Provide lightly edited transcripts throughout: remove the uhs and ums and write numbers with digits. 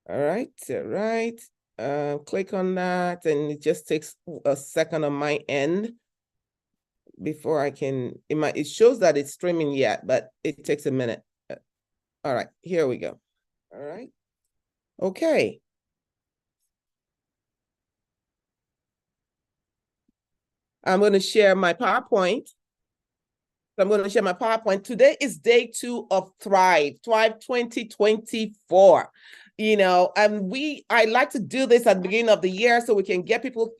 All right, all right. Click on that, and it just takes a second on my end before I can, it shows that it's streaming yet, but it takes a minute. All right, here we go. All right. Okay. I'm going to share my PowerPoint. I'm going to share my PowerPoint. Today is day 2 of Thrive 2024. And I like to do this at the beginning of the year so we can get people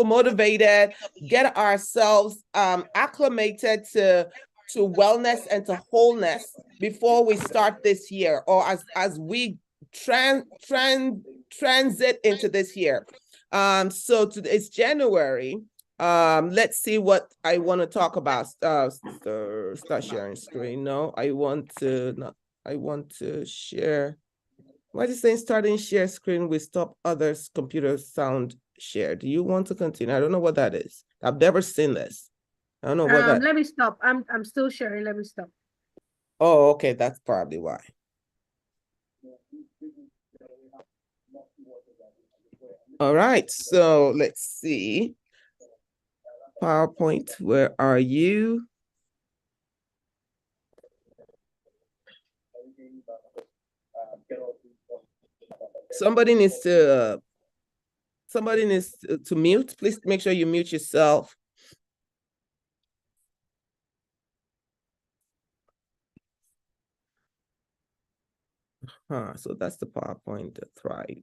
motivated, get ourselves acclimated to wellness and to wholeness before we start this year, or as we transit into this year. So it's January. Let's see what I want to talk about. Start sharing screen. No, I want to share. Why is it saying starting share screen will stop others' computer sound share? Do you want to continue? I don't know what that is. I've never seen this. I don't know what that. Let me stop. I'm still sharing. Let me stop. Oh, okay. That's probably why. All right. So let's see. PowerPoint, where are you? Somebody needs to mute. Please make sure you mute yourself. So that's the PowerPoint, the Thrive.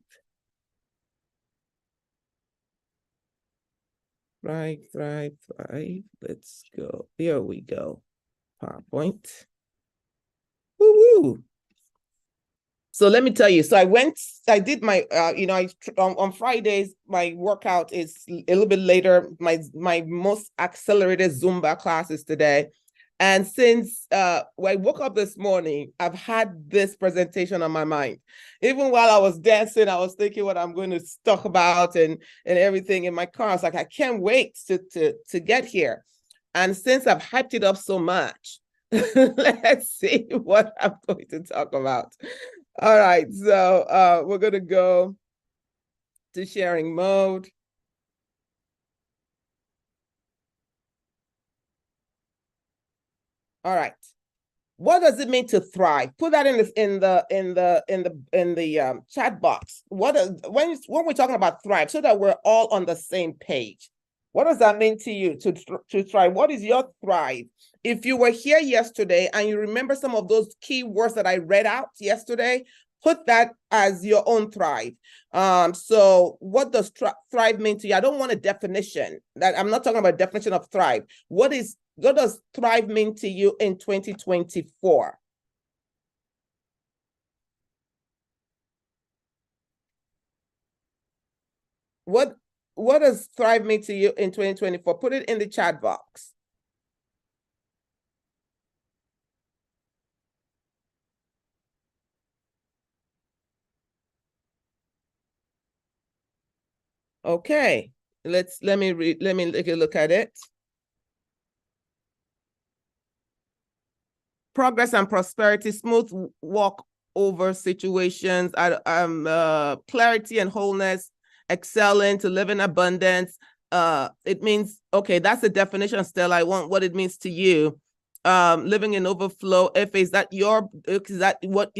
Thrive. Let's go. Here we go. PowerPoint. Woo-woo. So let me tell you. So I did my, on Fridays, my workout is a little bit later. My most accelerated Zumba class is today. And since when I woke up this morning, I've had this presentation on my mind. Even while I was dancing, I was thinking what I'm going to talk about and everything in my car. I was like, I can't wait to get here. And since I've hyped it up so much, let's see what I'm going to talk about. All right, so we're going to go to sharing mode. All right. What does it mean to thrive? Put that in the chat box. When we're talking about thrive, so that we're all on the same page. What does that mean to you to thrive? What is your thrive? If you were here yesterday and you remember some of those key words that I read out yesterday, put that as your own thrive. So what does thrive mean to you? I don't want a definition. That I'm not talking about a definition of thrive. What does thrive mean to you in 2024? What does thrive mean to you in 2024? Put it in the chat box. Okay, let me take a look at it. Progress and prosperity, smooth walk over situations, clarity and wholeness, excelling, to live in abundance. It means, okay, that's the definition, Stella. I want what it means to you. Living in overflow. Is that what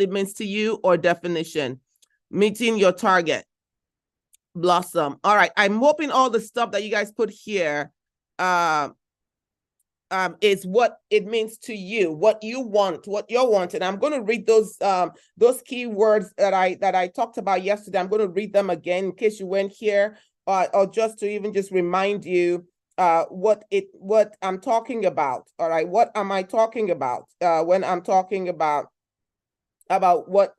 it means to you, or definition? Meeting your target. Blossom. All right. I'm hoping all the stuff that you guys put here is what it means to you, what you want, what you're wanting. I'm going to read those key words that I talked about yesterday. I'm going to read them again in case you weren't here, or just to just remind you what I'm talking about. All right, what am I talking about when I'm talking about what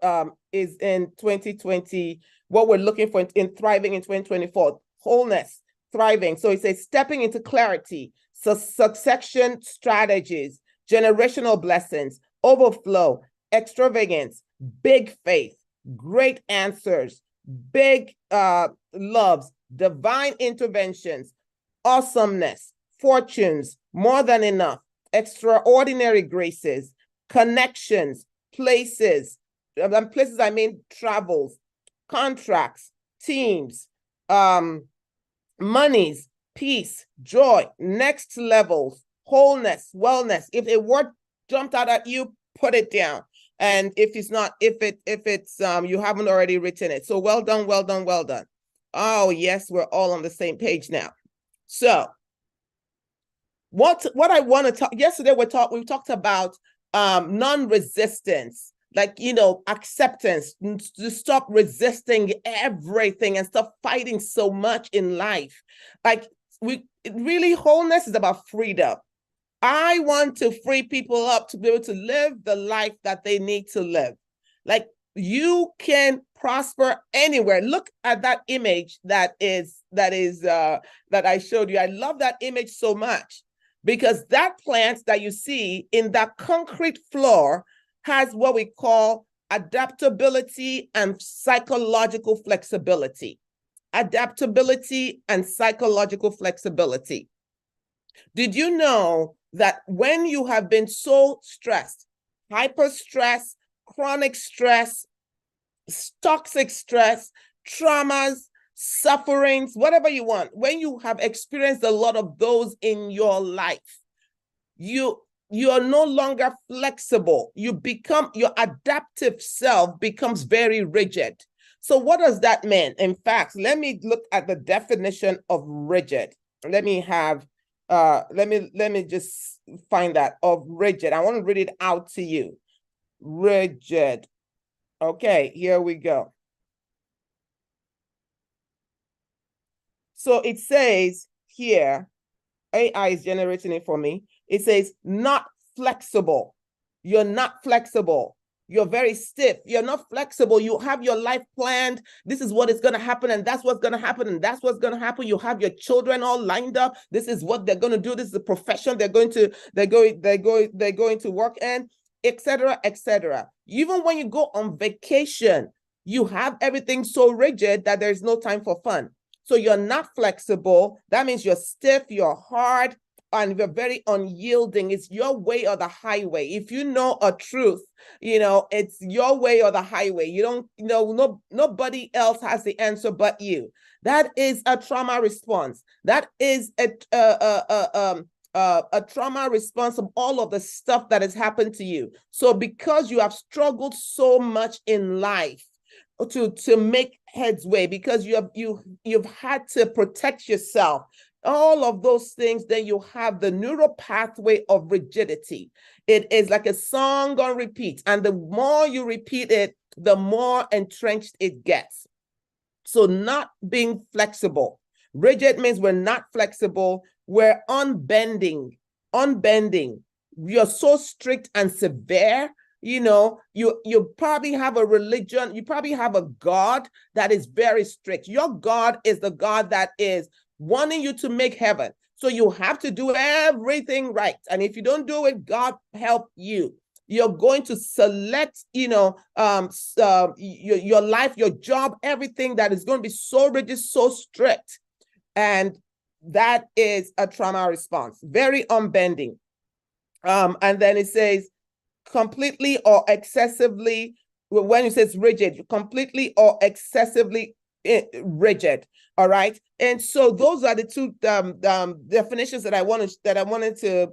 is in 2020, what we're looking for in thriving in 2024? Wholeness, thriving. So it says stepping into clarity, succession strategies, generational blessings, overflow, extravagance, big faith, great answers, big loves, divine interventions, awesomeness, fortunes, more than enough, extraordinary graces, connections, places, places I mean travels, contracts, teams, monies, peace, joy, next levels, wholeness, wellness. If a word jumped out at you, put it down. And if it's not, if it's you haven't already written it. So well done, well done, well done. Oh yes, we're all on the same page now. So what I want to talk, yesterday we talked about non-resistance, like, acceptance, to stop resisting everything and stop fighting so much in life. Like really, wholeness is about freedom. I want to free people up to be able to live the life that they need to live. Like you can prosper anywhere. Look at that image that I showed you. I love that image so much because that plant that you see in that concrete floor has what we call adaptability and psychological flexibility. Adaptability and psychological flexibility. Did you know that when you have been so stressed, hyper stress, chronic stress, toxic stress, traumas, sufferings, whatever you want, when you have experienced a lot of those in your life, you are no longer flexible. Your adaptive self becomes very rigid. So what does that mean? In fact, let me look at the definition of rigid. Let me just find that of rigid. I want to read it out to you. Rigid. Okay, here we go. So it says here, AI is generating it for me. It says not flexible. You're not flexible. You're very stiff. You're not flexible. You have your life planned. This is what is going to happen, and that's what's going to happen, and that's what's going to happen. You have your children all lined up. This is what they're going to do. This is the profession they're going to work in, etc., etc. Even when you go on vacation, you have everything so rigid that there's no time for fun. So you're not flexible. That means you're stiff, you're hard, and you're very unyielding. It's your way or the highway. If you know a truth, it's your way or the highway. You don't, nobody else has the answer but you. That is a trauma response. That is a trauma response of all of the stuff that has happened to you. So because you have struggled so much in life to make headway, because you've had to protect yourself, all of those things, then you have the neural pathway of rigidity. It is like a song on repeat, and the more you repeat it, the more entrenched it gets. So not being flexible. Rigid means we're not flexible. We're unbending. You're so strict and severe. You probably have a religion, you probably have a God that is very strict. Your God is the God that is wanting you to make heaven. So you have to do everything right. And if you don't do it, God help you. You're going to select, your life, your job, everything that is going to be so rigid, so strict. And that is a trauma response, very unbending. And then it says completely or excessively, when it says rigid, completely or excessively rigid. All right. And so those are the two definitions that I wanted to,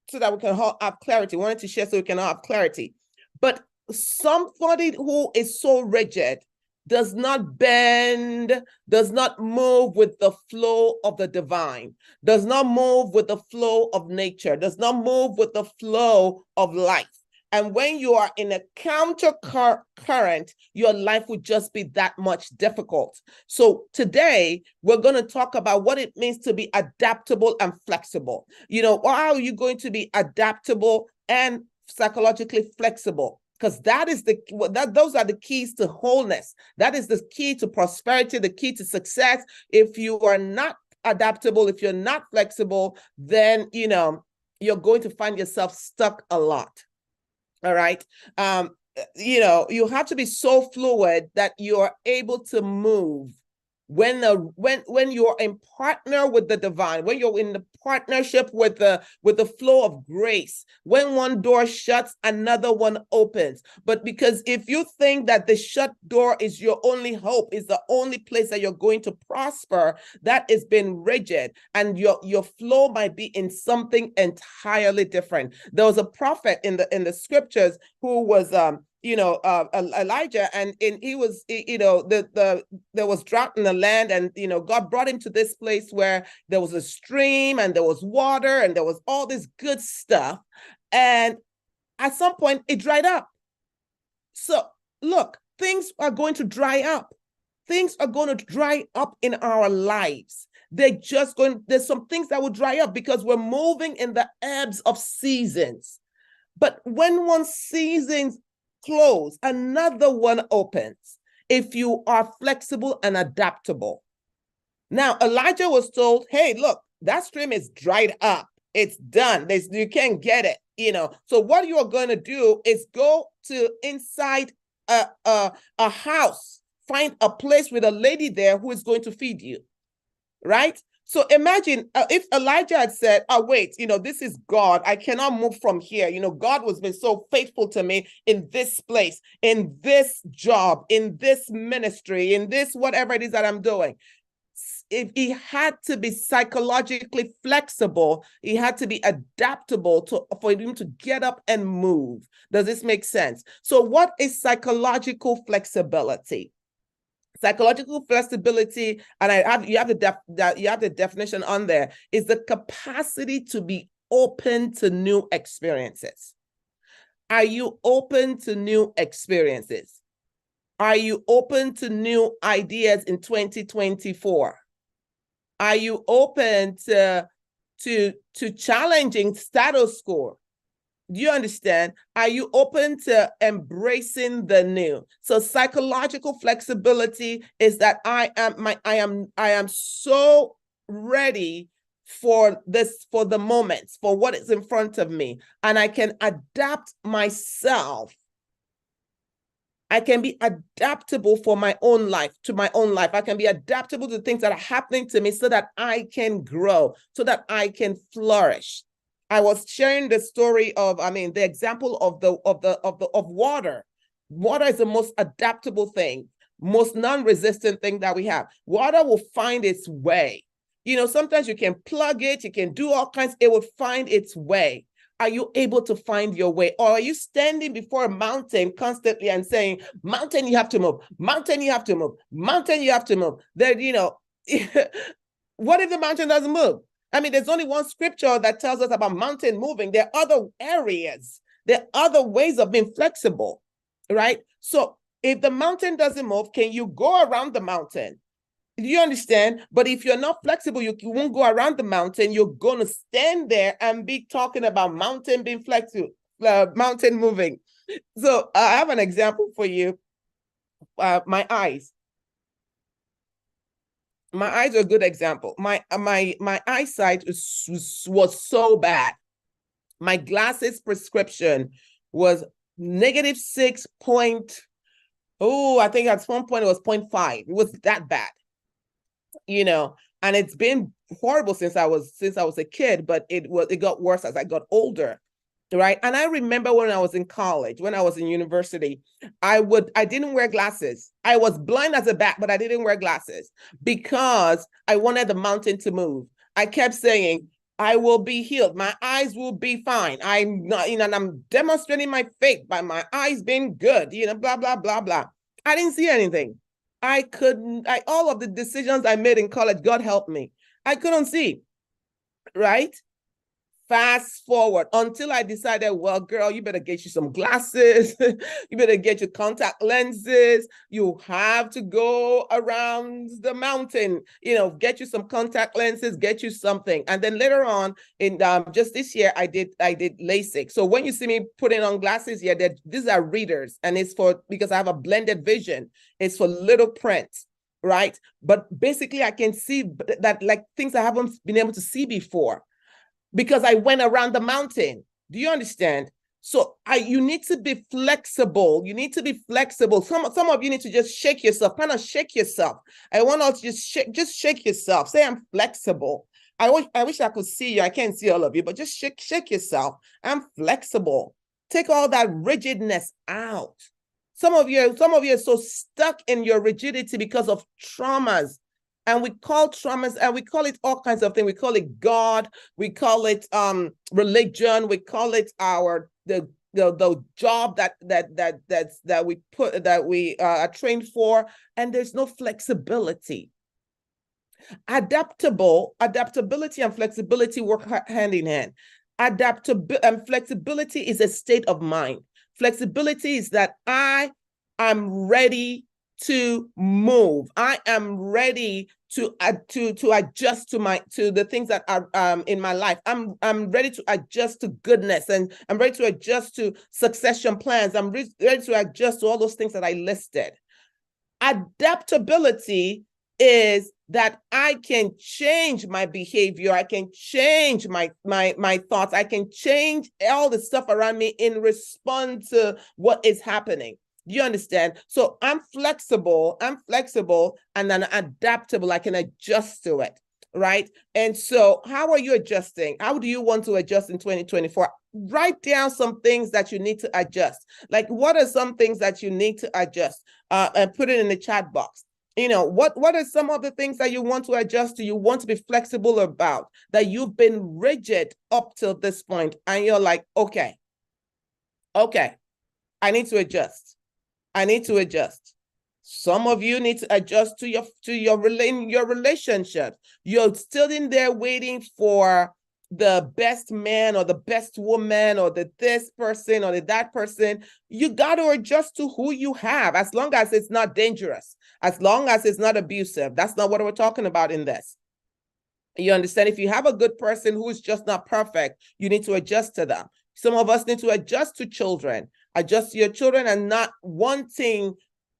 so that we can have clarity. Wanted to share so we can have clarity. But somebody who is so rigid does not bend, does not move with the flow of the divine, does not move with the flow of nature, does not move with the flow of life. And when you are in a counter current, your life would just be that much difficult. So today, we're going to talk about what it means to be adaptable and flexible. How are you going to be adaptable and psychologically flexible? Because those are the keys to wholeness. That is the key to prosperity, the key to success. If you are not adaptable, if you're not flexible, then, you're going to find yourself stuck a lot. All right. You have to be so fluid that you are able to move When you're in partner with the divine, when you're in the partnership with the flow of grace, when one door shuts, another one opens. But because if you think that the shut door is your only hope, is the only place that you're going to prosper, that has been rigid, and your flow might be in something entirely different. There was a prophet in the scriptures who was Elijah, and he was, there was drought in the land, and God brought him to this place where there was a stream and there was water and there was all this good stuff, and at some point it dried up. So look, things are going to dry up. Things are going to dry up in our lives. There's some things that will dry up because we're moving in the ebbs of seasons. But when one season's close, another one opens if you are flexible and adaptable. Now, Elijah was told, hey, look, that stream is dried up. It's done. You can't get it, So what you are going to do is go to inside a house, find a place with a lady there who is going to feed you, right? So imagine if Elijah had said, oh, wait, this is God. I cannot move from here. God has been so faithful to me in this place, in this job, in this ministry, in this whatever it is that I'm doing. If he had to be psychologically flexible, he had to be adaptable for him to get up and move. Does this make sense? So what is psychological flexibility? Psychological flexibility, and you have the definition on there, is the capacity to be open to new experiences. Are you open to new experiences? Are you open to new ideas in 2024? Are you open to challenging status quo? Do you understand? Are you open to embracing the new? So psychological flexibility is that I am so ready for the moments, for what is in front of me, and I can adapt myself. I can be adaptable for my own life, to my own life. I can be adaptable to things that are happening to me so that I can grow, so that I can flourish. I was sharing the story of, the example of water. Water is the most adaptable thing, most non-resistant thing that we have. Water will find its way. Sometimes you can plug it, you can do all kinds, it will find its way. Are you able to find your way? Or are you standing before a mountain constantly and saying, mountain, you have to move, mountain, you have to move, mountain, you have to move? Then, what if the mountain doesn't move? There's only one scripture that tells us about mountain moving. There are other areas. There are other ways of being flexible, right? So if the mountain doesn't move, can you go around the mountain? Do you understand? But if you're not flexible, you won't go around the mountain. You're going to stand there and be talking about mountain being flexible, mountain moving. So I have an example for you. My eyes. My eyes are a good example. My eyesight was so bad. My glasses prescription was -6 point. Oh, I think at one point it was 0.5. It was that bad, and it's been horrible since I was a kid, but it got worse as I got older. Right. And I remember when I was in college, when I was in university, I didn't wear glasses. I was blind as a bat, but I didn't wear glasses because I wanted the mountain to move. I kept saying, I will be healed. My eyes will be fine. I'm not, and I'm demonstrating my faith by my eyes being good, blah, blah, blah, blah. I didn't see anything. All of the decisions I made in college, God help me, I couldn't see. Right. Fast forward until I decided, well, girl, you better get you some glasses. You better get your contact lenses. You have to go around the mountain, get you some contact lenses, get you something. And then later on in just this year, I did LASIK. So when you see me putting on glasses here, these are readers, and it's because I have a blended vision. It's for little print. Right. But basically I can see that, like, things I haven't been able to see before, because I went around the mountain. Do you understand? So you need to be flexible. You need to be flexible. Some of you need to just shake yourself, kind of shake yourself. I want to just shake yourself. Say, I'm flexible. I wish I could see you. I can't see all of you, but just shake yourself. I'm flexible. Take all that rigidness out. Some of you are so stuck in your rigidity because of traumas. And we call traumas, and we call it all kinds of things. We call it God, we call it religion, we call it the job that we are trained for, and there's no flexibility. Adaptability and flexibility work hand in hand. Flexibility is a state of mind. Flexibility is that I am ready to move. I am ready to adjust to the things that are in my life. I'm ready to adjust to goodness, and I'm ready to adjust to succession plans. I'm ready to adjust to all those things that I listed. Adaptability is that I can change my behavior, I can change my thoughts, I can change all the stuff around me in response to what is happening. Do you understand? So I'm flexible, and then adaptable. I can adjust to it, right? And so how are you adjusting? How do you want to adjust in 2024? Write down some things that you need to adjust. Like, what are some things that you need to adjust? And put it in the chat box. You know, what are some of the things that you want to adjust to, you want to be flexible about, that you've been rigid up till this point, and you're like, okay, I need to adjust. I need to adjust. Some of you need to adjust to your relationship. You're still in there waiting for the best man or the best woman or this person or that person. You got to adjust to who you have, as long as it's not dangerous, as long as it's not abusive. That's not what we're talking about in this. You understand? If you have a good person who is just not perfect, you need to adjust to them. Some of us need to adjust to children. Adjust to your children, and not wanting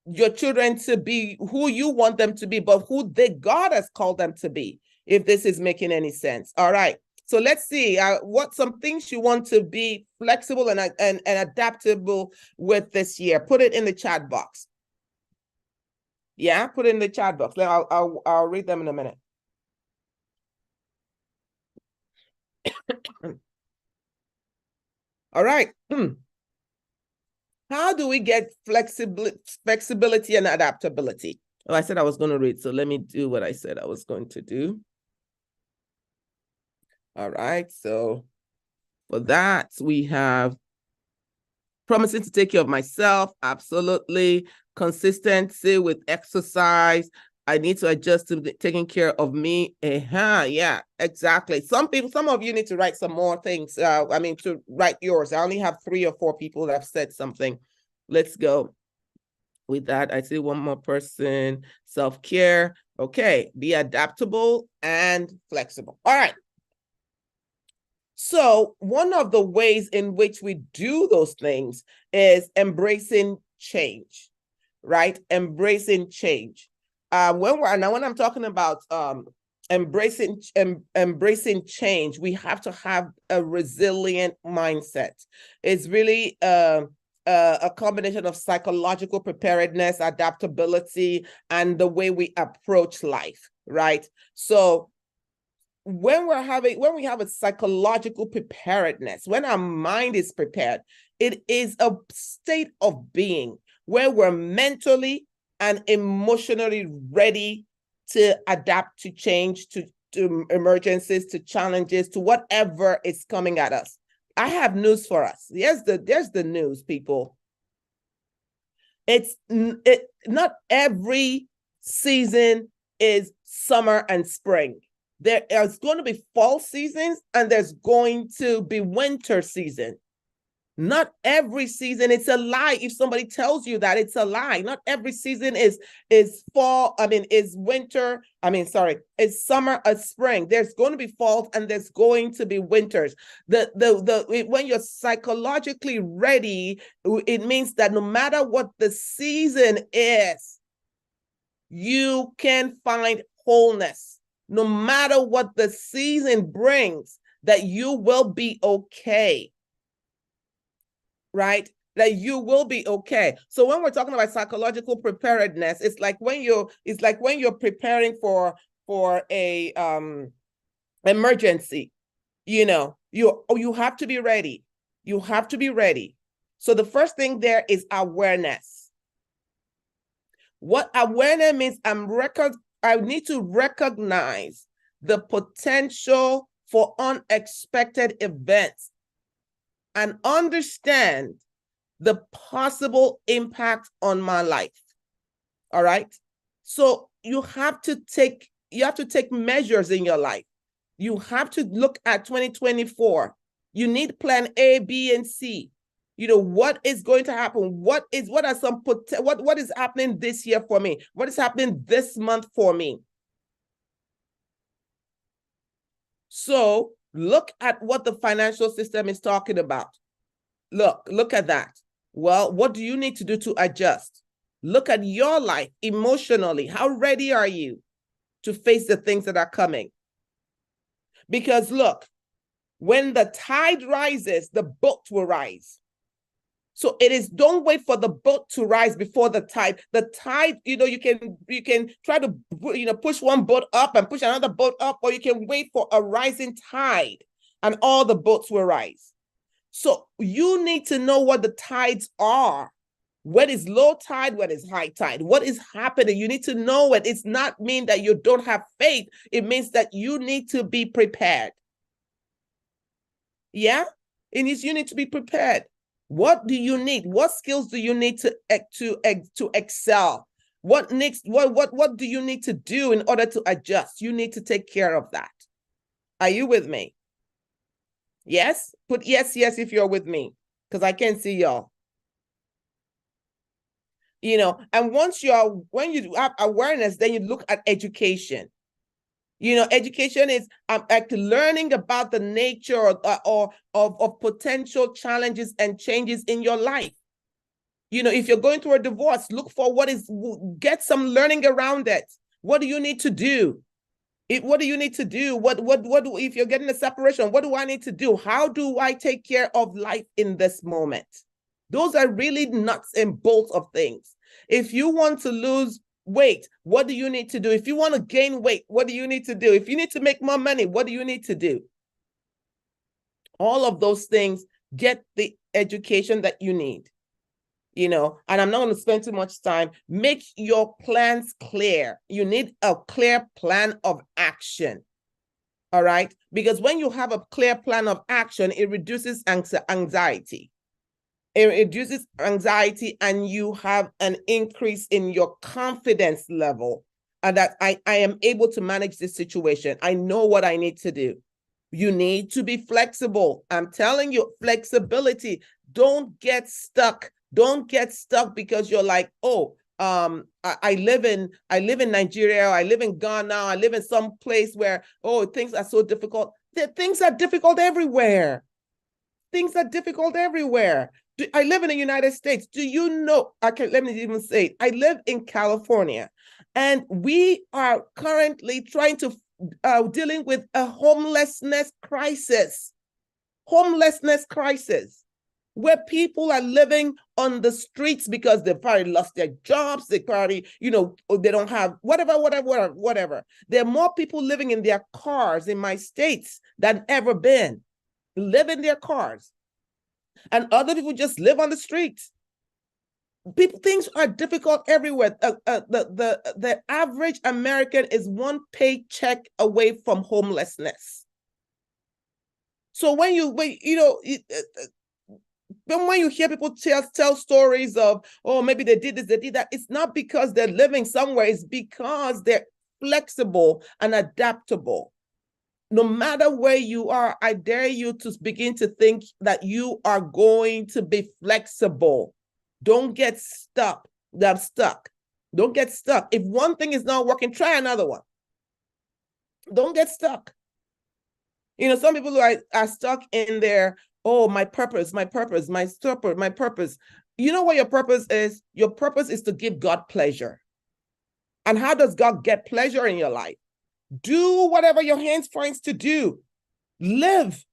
your children to be who you want them to be, but who God has called them to be, if this is making any sense. All right. So let's see what some things you want to be flexible and adaptable with this year. Put it in the chat box. Yeah, put it in the chat box. I'll read them in a minute. All right. How do we get flexibility and adaptability? Oh, I said I was going to read, so let me do what I said I was going to do. All right, so for that, we have promising to take care of myself. Absolutely. Consistency with exercise. I need to adjust to taking care of me. Yeah, exactly. Some of you need to write some more things. To write yours. I only have 3 or 4 people that have said something. Let's go with that. I see one more person. Self-care. Okay, be adaptable and flexible. All right. So one of the ways in which we do those things is embracing change, right? Embracing change. When I'm talking about embracing change, we have to have a resilient mindset. It's really a combination of psychological preparedness, adaptability, and the way we approach life, right? So when we have a psychological preparedness, when our mind is prepared, it is a state of being where we're mentally and emotionally ready to adapt to change, to emergencies, to challenges, to whatever is coming at us. I have news for us. There's the news, people. Not every season is summer and spring. There is going to be fall seasons, and there's going to be winter season. Not every season. It's a lie if somebody tells you that. It's a lie. Not every season is fall. Is winter. It's summer or spring. There's going to be fall and there's going to be winters. When you're psychologically ready, it means that no matter what the season is, you can find wholeness. No matter what the season brings, that you will be okay. right? That you will be okay. So when we're talking about psychological preparedness, it's like when you're preparing for a emergency. You have to be ready. You have to be ready. So the first thing there is awareness. What awareness means, I need to recognize the potential for unexpected events and understand the possible impact on my life. All right. So you have to take measures in your life. You have to look at 2024. You need plan A, B, and C. What is going to happen? What is happening this year for me? What is happening this month for me? So look at what the financial system is talking about. Look at that. Well, what do you need to do to adjust? Look at your life emotionally. How ready are you to face the things that are coming? Because look, when the tide rises, the boat will rise. So don't wait for the boat to rise before the tide. The tide, you can try to, push one boat up and push another boat up, or you can wait for a rising tide and all the boats will rise. So you need to know what the tides are. What is low tide? What is high tide? What is happening? You need to know it. It's not mean that you don't have faith. It means that you need to be prepared. Yeah? You need to be prepared. What do you need? What skills do you need to excel? What do you need to do in order to adjust? You need to take care of that. Are you with me? Yes? Put yes if you're with me, because I can't see y'all. And when you have awareness, then you look at education. Education is like learning about the nature of potential challenges and changes in your life. If you're going through a divorce, look for get some learning around it. What do you need to do? What do you need to do? What if you're getting a separation, what do I need to do? How do I take care of life in this moment? Those are really nuts and bolts of things. If you want to lose weight, what do you need to do? If you want to gain weight, what do you need to do? If you need to make more money, what do you need to do? All of those things, get the education that you need. And I'm not going to spend too much time. Make your plans clear. You need a clear plan of action. All right? Because when you have a clear plan of action, it reduces anxiety. It reduces anxiety, and you have an increase in your confidence level, and that I am able to manage this situation. I know what I need to do. You need to be flexible. I'm telling you, flexibility. Don't get stuck. Don't get stuck because you're like, oh, I live in Nigeria, I live in Ghana, I live in some place where, oh, things are so difficult. Things are difficult everywhere. Things are difficult everywhere. I live in the United States. Do you know? Let me even say it. I live in California, and we are currently trying to dealing with a homelessness crisis. Homelessness crisis, where people are living on the streets because they've probably lost their jobs. They probably, they don't have whatever. There are more people living in their cars in my states than ever been. Live in their cars. And other people just live on the streets. Things are difficult everywhere. The average American is one paycheck away from homelessness. So when you hear people tell stories of, oh, maybe they did this, they did that, it's not because they're living somewhere. It's because they're flexible and adaptable. No matter where you are, I dare you to begin to think that you are going to be flexible. Don't get stuck. Don't get stuck. If one thing is not working, try another one. Don't get stuck. Some people are stuck in their, oh, my purpose. You know what your purpose is? Your purpose is to give God pleasure. And how does God get pleasure in your life? Do whatever your hands finds to do. Live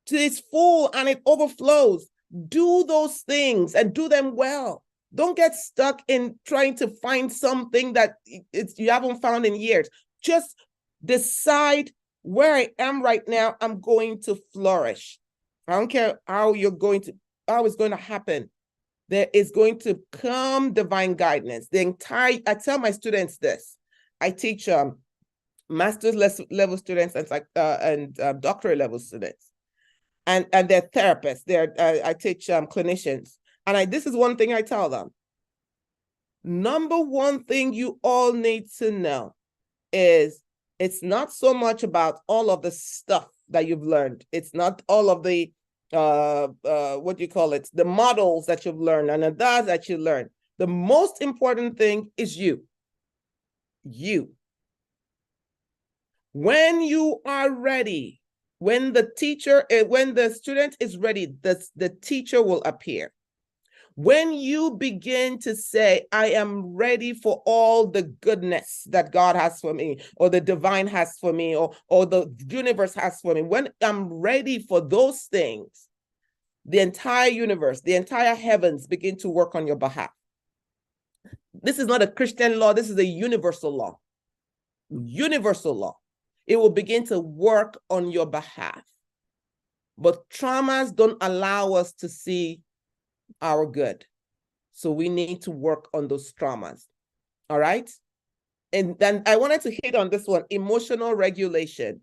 to its full and it overflows. Do those things and do them well. Don't get stuck in trying to find something that you haven't found in years. Just decide, where I am right now, I'm going to flourish. I don't care how it's going to happen. There is going to come divine guidance. I tell my students this. I teach master's level students and doctorate level students, and they're therapists. I teach clinicians, and this is one thing I tell them. Number one thing you all need to know is it's not so much about all of the stuff that you've learned. It's not all of the the models that you've learned and the that you learned. The most important thing is you. When you are ready, when the student is ready, the teacher will appear. When you begin to say, I am ready for all the goodness that God has for me, or the divine has for me, or the universe has for me, when I'm ready for those things, the entire universe, the entire heavens begin to work on your behalf. This is not a Christian law. This is a universal law. Universal law. It will begin to work on your behalf. But traumas don't allow us to see our good. So we need to work on those traumas. All right. And then I wanted to hit on this one, emotional regulation.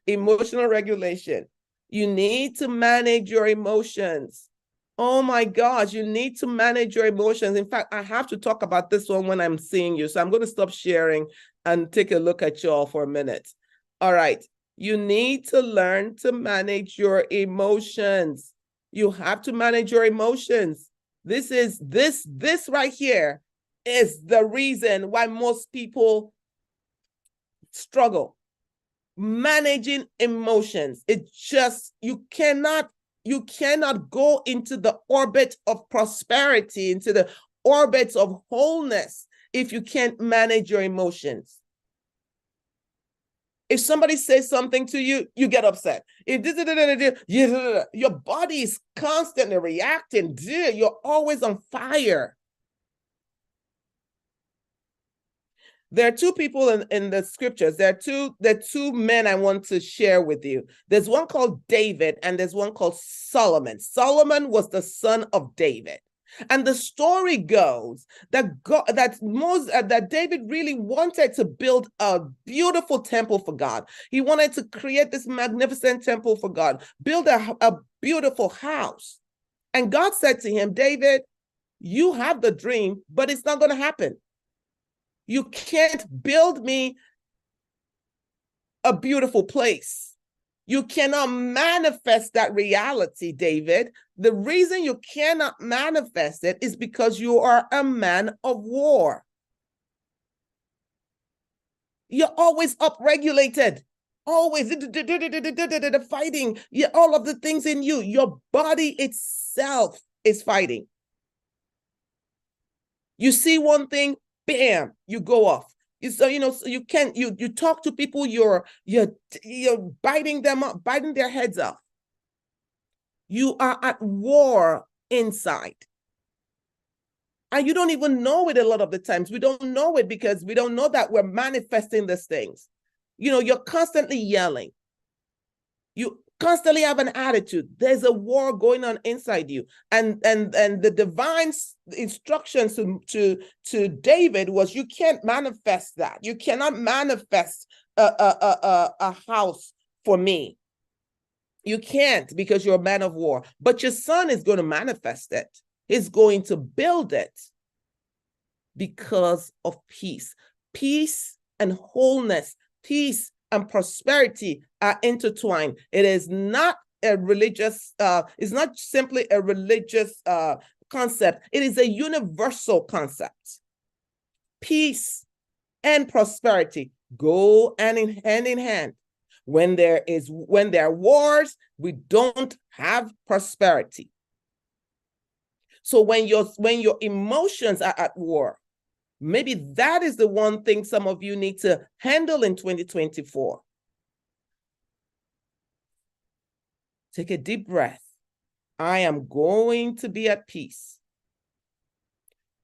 Emotional regulation. You need to manage your emotions. Oh my gosh, you need to manage your emotions. In fact, I have to talk about this one when I'm seeing you. So I'm going to stop sharing and take a look at you all for a minute. All right. You need to learn to manage your emotions. You have to manage your emotions. This right here is the reason why most people struggle. Managing emotions. It's just, you cannot go into the orbit of prosperity, into the orbit of wholeness, if you can't manage your emotions. If somebody says something to you, you get upset. Your body is constantly reacting. You're always on fire. There are two people in the scriptures. There are two men I want to share with you. There's one called David and there's one called Solomon. Solomon was the son of David. And the story goes that that David really wanted to build a beautiful temple for God. He wanted to create this magnificent temple for God, build a beautiful house. And God said to him, David, you have the dream, but it's not going to happen. You can't build me a beautiful place. You cannot manifest that reality, David. The reason you cannot manifest it is because you are a man of war. You're always upregulated, always fighting. All of the things in you, your body itself is fighting. You see one thing, bam, you go off. So you can't. You talk to people. You're biting them up, biting their heads off. You are at war inside, and you don't even know it. A lot of the times, we don't know it because we don't know that we're manifesting these things. You're constantly yelling. You constantly have an attitude. There's a war going on inside you. And the divine instructions to David was, you can't manifest that. You cannot manifest a house for me. You can't, because you're a man of war. But your son is going to manifest it. He's going to build it because of peace. Peace and wholeness, peace and prosperity are intertwined. It is not a religious, it's not simply a religious concept. It is a universal concept. Peace and prosperity go hand in hand. When there are wars, we don't have prosperity. So when your emotions are at war, maybe that is the one thing some of you need to handle in 2024. Take a deep breath I am going to be at peace.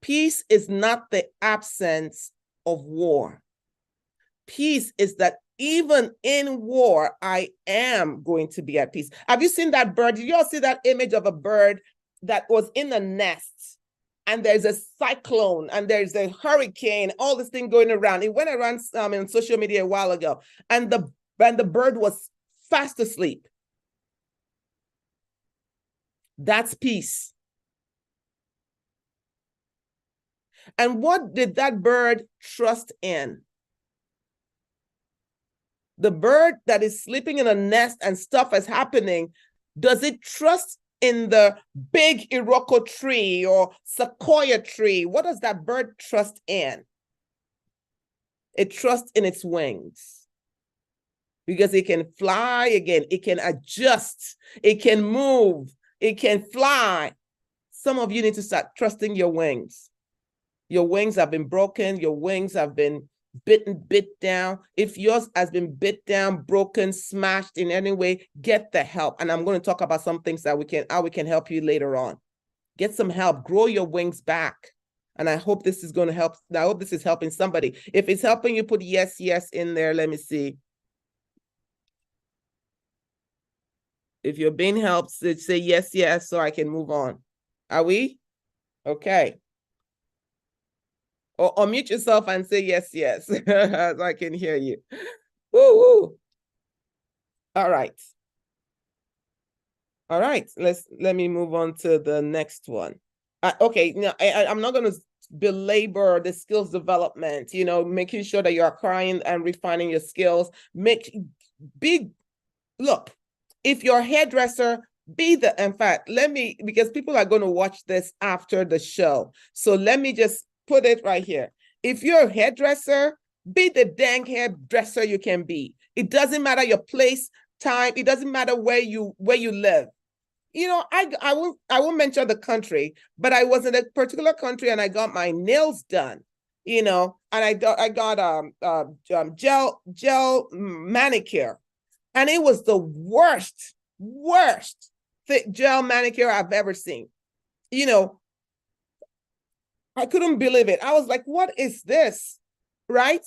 Peace is not the absence of war. Peace is that even in war, I am going to be at peace. Have you seen that bird? Did you all see that image of a bird that was in a nest? And there's a cyclone and there's a hurricane, all this thing going around. It went around in social media a while ago, and the bird was fast asleep. That's peace. And what did that bird trust in? The bird that is sleeping in a nest and stuff is happening, does it trust in the big Iroko tree or sequoia tree? What does that bird trust in? It trusts in its wings. Because it can fly again, it can adjust, it can move, it can fly. Some of you need to start trusting your wings. Your wings have been broken, your wings have been bit down. If yours has been bit down, broken, smashed in any way, get the help. And I'm going to talk about some things that how we can help you later on. Get some help, grow your wings back. And I hope this is going to help. I hope this is helping somebody. If it's helping you, put yes, yes in there. Let me see. If you're being helped, say yes, yes, so I can move on. Are we? Okay. Or unmute yourself and say yes, yes, so I can hear you. Woo, woo. All right. All right, let me move on to the next one. Okay, now I'm not going to belabor the skills development, making sure that you're acquiring and refining your skills. Look, if you're a hairdresser, in fact, because people are going to watch this after the show. So let me just put it right here. If you're a hairdresser, be the dang hairdresser you can be. It doesn't matter your place, time. It doesn't matter where you live. I won't mention the country, but I was in a particular country and I got my nails done, and I got gel manicure, and it was the worst gel manicure I've ever seen. I couldn't believe it. I was like, what is this? Right?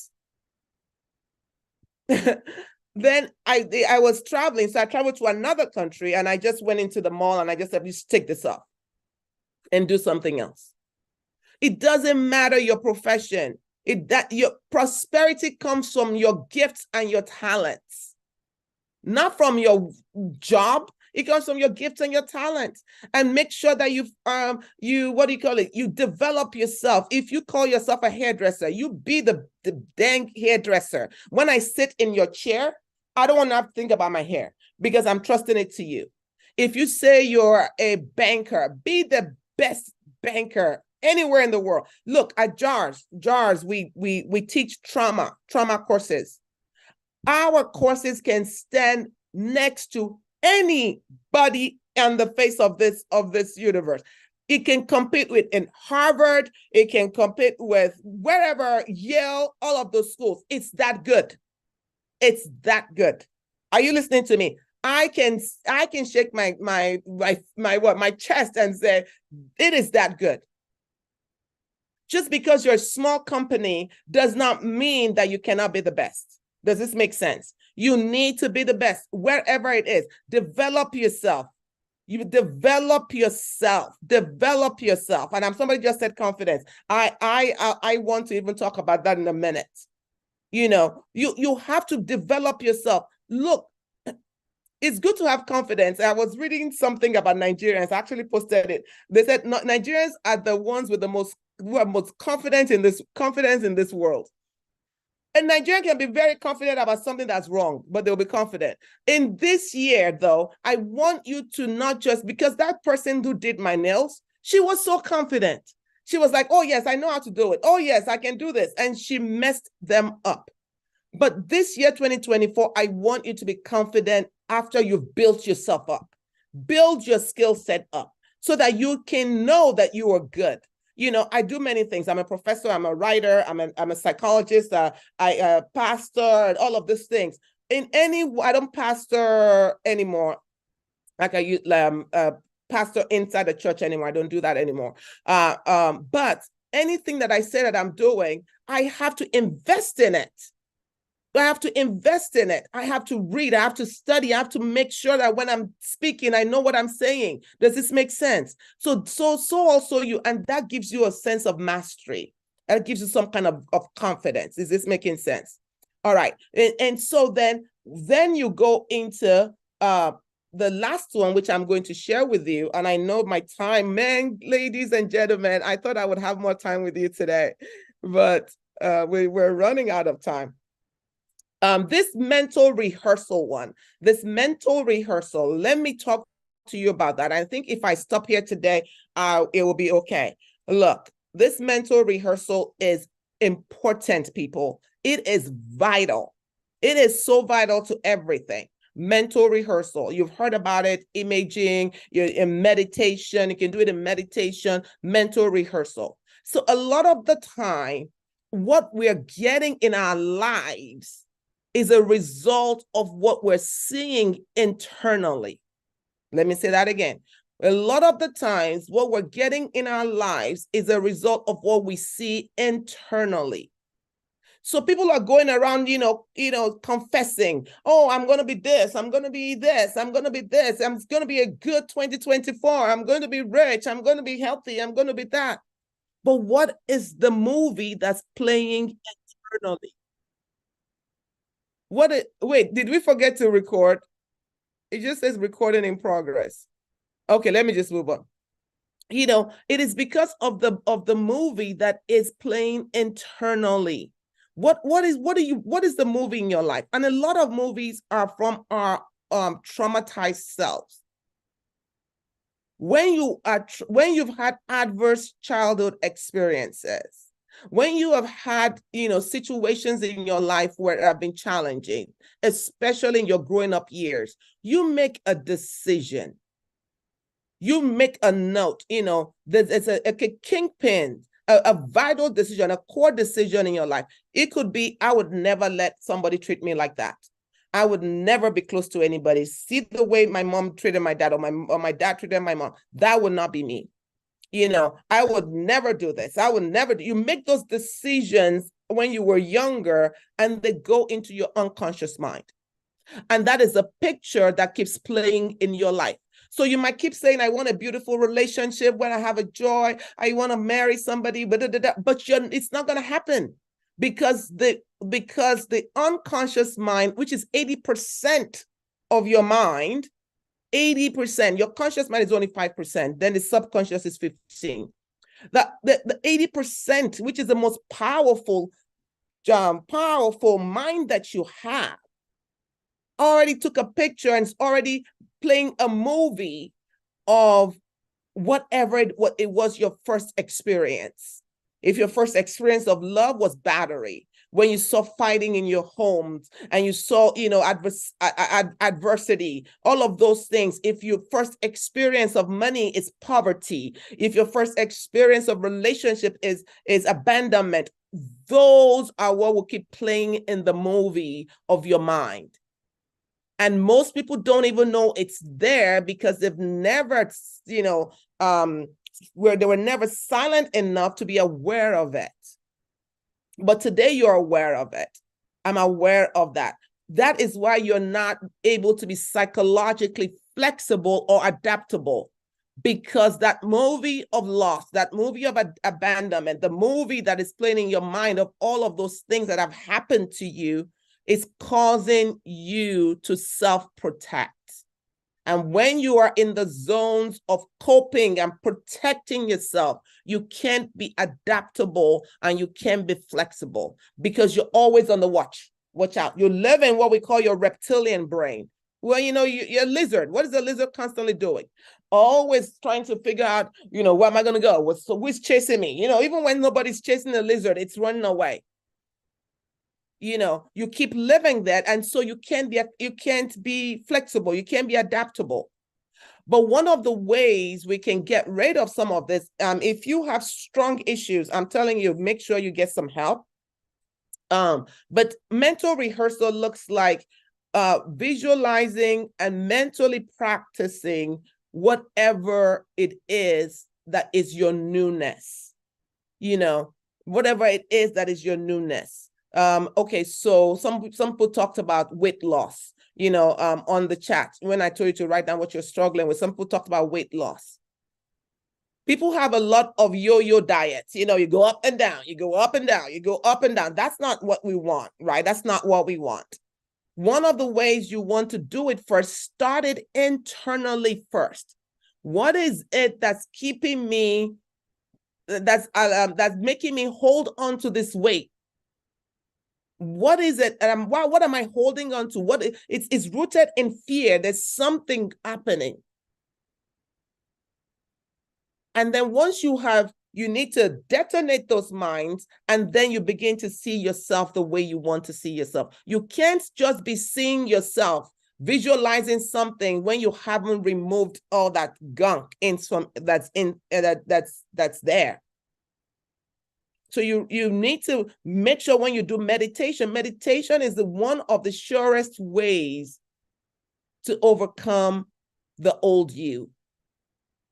Then I was traveling. So I traveled to another country and I just went into the mall and I just said, just take this off and do something else. It doesn't matter your profession. Your prosperity comes from your gifts and your talents, not from your job. It comes from your gifts and your talents. And make sure that you develop yourself. If you call yourself a hairdresser, you be the dang hairdresser. When I sit in your chair, I don't want to think about my hair because I'm trusting it to you. If you say you're a banker, be the best banker anywhere in the world. Look at JARS. JARS, we teach trauma courses. Our courses can stand next to anybody on the face of this universe. It can compete with in Harvard. It can compete with wherever, Yale, all of those schools. It's that good. It's that good. Are you listening to me? I can shake my chest and say it is that good. Just because you're a small company does not mean that you cannot be the best. Does this make sense? You need to be the best wherever it is. Develop yourself. You develop yourself. Develop yourself. And somebody just said confidence. I want to even talk about that in a minute. You have to develop yourself. Look, it's good to have confidence. I was reading something about Nigerians. I actually posted it. They said Nigerians are the ones with who are most confidence in this world. And Nigeria can be very confident about something that's wrong, but they'll be confident. In this year, though, I want you to not just, because that person who did my nails, she was so confident. She was like, oh, yes, I know how to do it. Oh, yes, I can do this. And she messed them up. But this year, 2024, I want you to be confident after you've built yourself up. Build your skill set up so that you can know that you are good. I do many things. I'm a professor, I'm a writer, I'm a psychologist, I pastor, and all of these things. I don't pastor anymore. Like pastor inside the church anymore. I don't do that anymore. But anything that I say that I'm doing, I have to invest in it. I have to invest in it. I have to read. I have to study. I have to make sure that when I'm speaking, I know what I'm saying. Does this make sense? So also you, and that gives you a sense of mastery. That gives you some kind of confidence. Is this making sense? All right. And so then you go into the last one, which I'm going to share with you. And I know my time, man, ladies and gentlemen, I thought I would have more time with you today, but we're running out of time. This mental rehearsal, let me talk to you about that. I think if I stop here today, it will be okay. Look, this mental rehearsal is important, people. It is vital. It is so vital to everything. Mental rehearsal. You've heard about it, imaging, in meditation. You can do it in meditation, mental rehearsal. So a lot of the time, what we're getting in our lives is a result of what we're seeing internally. Let me say that again. A lot of the times, what we're getting in our lives is a result of what we see internally. So people are going around, confessing, oh, I'm going to be this, I'm going to be this, I'm going to be this, I'm going to be a good 2024, I'm going to be rich, I'm going to be healthy, I'm going to be that. But what is the movie that's playing internally? Wait, did we forget to record? It just says recording in progress. Okay, let me just move on. It is because of the movie that is playing internally. What is the movie in your life? And a lot of movies are from our traumatized selves. When you've had adverse childhood experiences, when you have had, situations in your life where it have been challenging, especially in your growing up years, you make a decision. You make a note, there's a kingpin, a vital decision, a core decision in your life. It could be, I would never let somebody treat me like that. I would never be close to anybody. See the way my mom treated my dad, or my dad treated my mom. That would not be me. I would never do this. I would never do. You make those decisions when you were younger, and they go into your unconscious mind. And that is a picture that keeps playing in your life. So you might keep saying, I want a beautiful relationship when I have a joy. I want to marry somebody, but it's not going to happen because the unconscious mind, which is 80% of your mind, 80%, your conscious mind is only 5%, then the subconscious is 15%. The 80%, which is the most powerful mind that you have, already took a picture and is already playing a movie of whatever it was your first experience. If your first experience of love was battery, when you saw fighting in your homes and you saw, adversity, all of those things. If your first experience of money is poverty, if your first experience of relationship is abandonment, those are what will keep playing in the movie of your mind. And most people don't even know it's there because they've never, where they were never silent enough to be aware of it. But today you're aware of it. I'm aware of that. That is why you're not able to be psychologically flexible or adaptable, because that movie of loss, that movie of abandonment, the movie that is playing in your mind of all of those things that have happened to you is causing you to self-protect. And when you are in the zones of coping and protecting yourself, you can't be adaptable and you can't be flexible because you're always on the watch. Watch out. You live in what we call your reptilian brain. Well, you're a lizard. What is a lizard constantly doing? Always trying to figure out, where am I going to go? Who's chasing me? Even when nobody's chasing the lizard, it's running away. You keep living that, and so you can't be flexible, you can't be adaptable. But one of the ways we can get rid of some of this, if you have strong issues, I'm telling you, make sure you get some help. But mental rehearsal looks like visualizing and mentally practicing whatever it is that is your newness, whatever it is that is your newness. Okay, so some people talked about weight loss, on the chat when I told you to write down what you're struggling with. Some people talked about weight loss. People have a lot of yo-yo diets. You go up and down, you go up and down, you go up and down. That's not what we want, right? That's not what we want. One of the ways you want to do it first, start it internally first. What is it that's keeping me, that's making me hold on to this weight? What is it? What am I holding on to? It's rooted in fear. There's something happening. And then once you need to detonate those minds, and then you begin to see yourself the way you want to see yourself. You can't just be seeing yourself, visualizing something when you haven't removed all that gunk that's there. So you need to make sure when you do meditation is one of the surest ways to overcome the old you.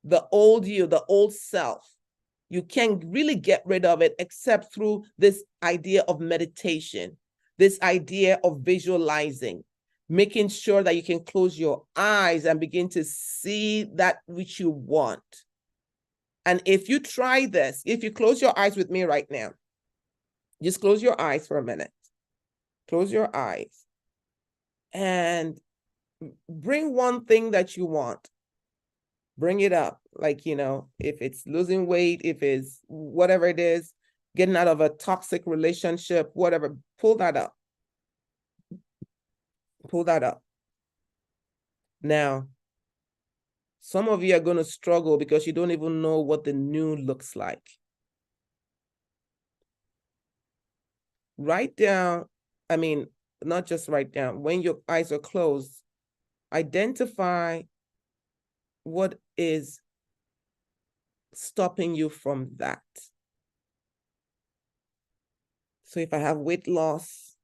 The old self. You can't really get rid of it except through this idea of meditation, this idea of visualizing, making sure that you can close your eyes and begin to see that which you want. And if you try this, if you close your eyes with me right now, just close your eyes for a minute. Close your eyes and bring one thing that you want. Bring it up, like, if it's losing weight, if it's whatever it is, getting out of a toxic relationship, whatever, pull that up. Pull that up. Now, some of you are going to struggle because you don't even know what the new looks like. Write down, not just write down, when your eyes are closed, identify what is stopping you from that. So if I have weight loss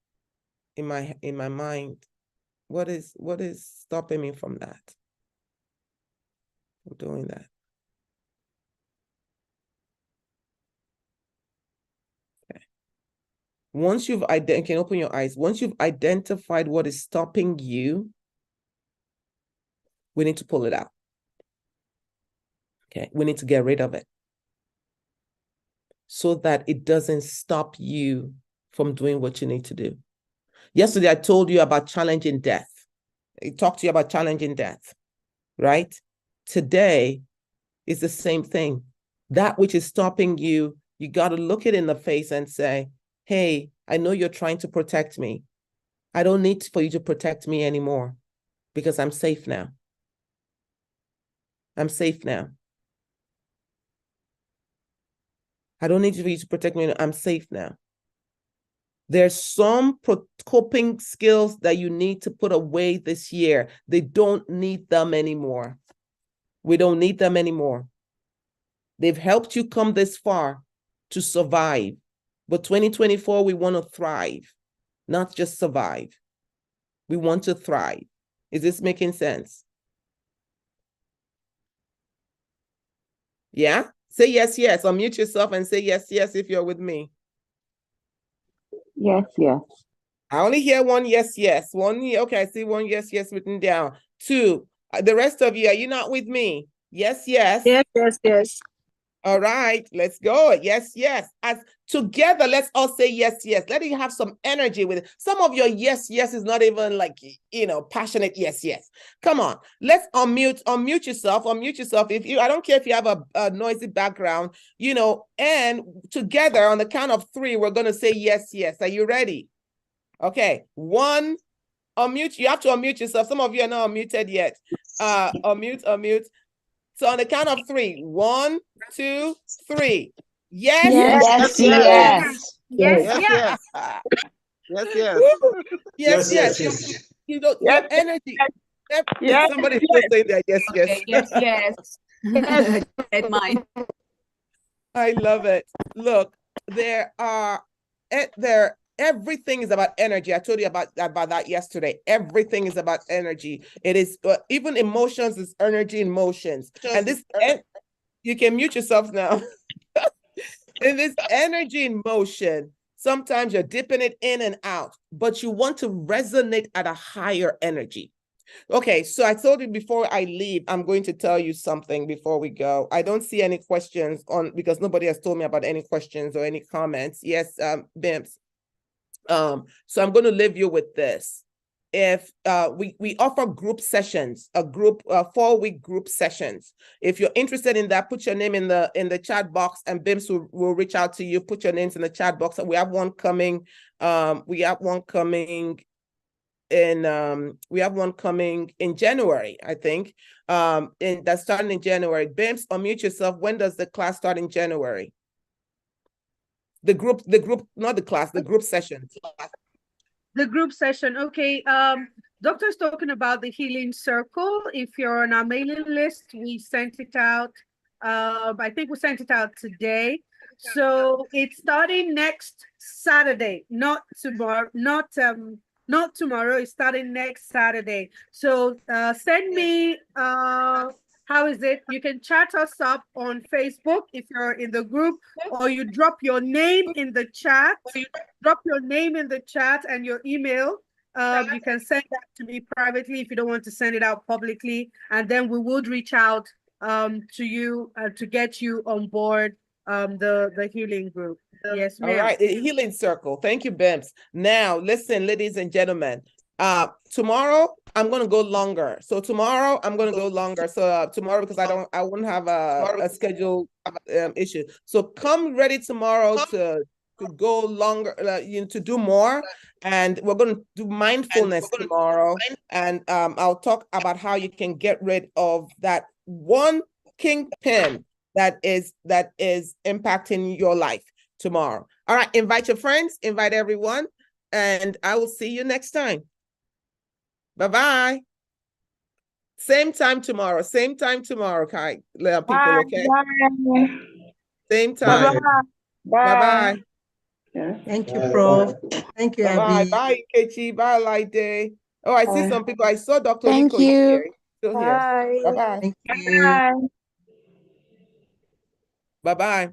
in my mind, what is stopping me from that? I'm doing that. Okay. Once you've can open your eyes. Once you've identified what is stopping you, we need to pull it out. Okay, we need to get rid of it so that it doesn't stop you from doing what you need to do. Yesterday, I told you about challenging death. I talked to you about challenging death, right? Today is the same thing. That which is stopping you, you got to look it in the face and say, hey, I know you're trying to protect me. I don't need for you to protect me anymore because I'm safe now. I'm safe now. I don't need for you to protect me. I'm safe now. There's some coping skills that you need to put away this year. They don't need them anymore. We don't need them anymore. They've helped you come this far to survive. But 2024, we want to thrive, not just survive. We want to thrive. Is this making sense? Yeah? Say yes, yes. Unmute yourself and say yes, yes if you're with me. Yes, yes. I only hear one yes, yes. One, okay, I see one yes, yes written down. Two, the rest of you, are you not with me? Yes, yes. Yes, yes, yes. All right, let's go. Yes, yes. As together, let's all say yes, yes. Let it have some energy with it. Some of your yes, yes is not even like, passionate yes, yes. Come on, let's unmute yourself. I don't care if you have a noisy background, and together on the count of three, we're going to say yes, yes. Are you ready? Okay, one, unmute. You have to unmute yourself. Some of you are not unmuted yet. Unmute. So on the count of three, 1, 2, 3. Yes. Yes, yes. Yes, yes. Yes, yes. Yes, yes. You don't, your energy. Yes. Somebody still saying that. Yes, yes. Okay, yes, yes. Get mine. I love it. Look, there are Everything is about energy. I told you about that yesterday. Everything is about energy. It is even emotions is energy in motions. And this you can mute yourself now. In this energy in motion, sometimes you're dipping it in and out, but you want to resonate at a higher energy. Okay, so I told you before I leave, I'm going to tell you something before we go. I don't see any questions because nobody has told me about any questions or any comments. Yes, Bimps. So I'm going to leave you with this. If we offer group sessions, a group 4-week group sessions. If you're interested in that, put your name in the chat box, and Bims will reach out to you. Put your names in the chat box. And we have one coming. We have one coming in January, I think. That's starting in January. Bims, unmute yourself. When does the class start in January? The group, not the class, the group session. The group session. Okay. Doctor's talking about the healing circle. If you're on our mailing list, we sent it out. I think we sent it out today. So it's starting next Saturday, not tomorrow, not tomorrow. It's starting next Saturday. So send me how is it? You can chat us up on Facebook if you're in the group, or you drop your name in the chat. Drop your name in the chat and your email. You can send that to me privately if you don't want to send it out publicly, and then we would reach out to you to get you on board the healing group. Yes, ma'am. All right, the healing circle. Thank you, Bims. Now, listen, ladies and gentlemen. Tomorrow I'm gonna go longer. So tomorrow I'm gonna go longer. So tomorrow, because I wouldn't have a schedule issue. So come ready tomorrow to go longer, to do more. And we're gonna do mindfulness tomorrow. And I'll talk about how you can get rid of that one kingpin that is impacting your life tomorrow. All right, invite your friends, invite everyone, and I will see you next time. Bye-bye. Same time tomorrow, Kai. People, okay? Bye. Same time. Bye. Bye-bye. Thank you, Prof. Thank you, Bye-bye. Abby. Bye, Kechi. Bye, Laide. Oh, I see some people. I saw Dr. Thank Nico is you. here. Still here. Bye. Bye-bye. Thank you. Bye. Bye-bye.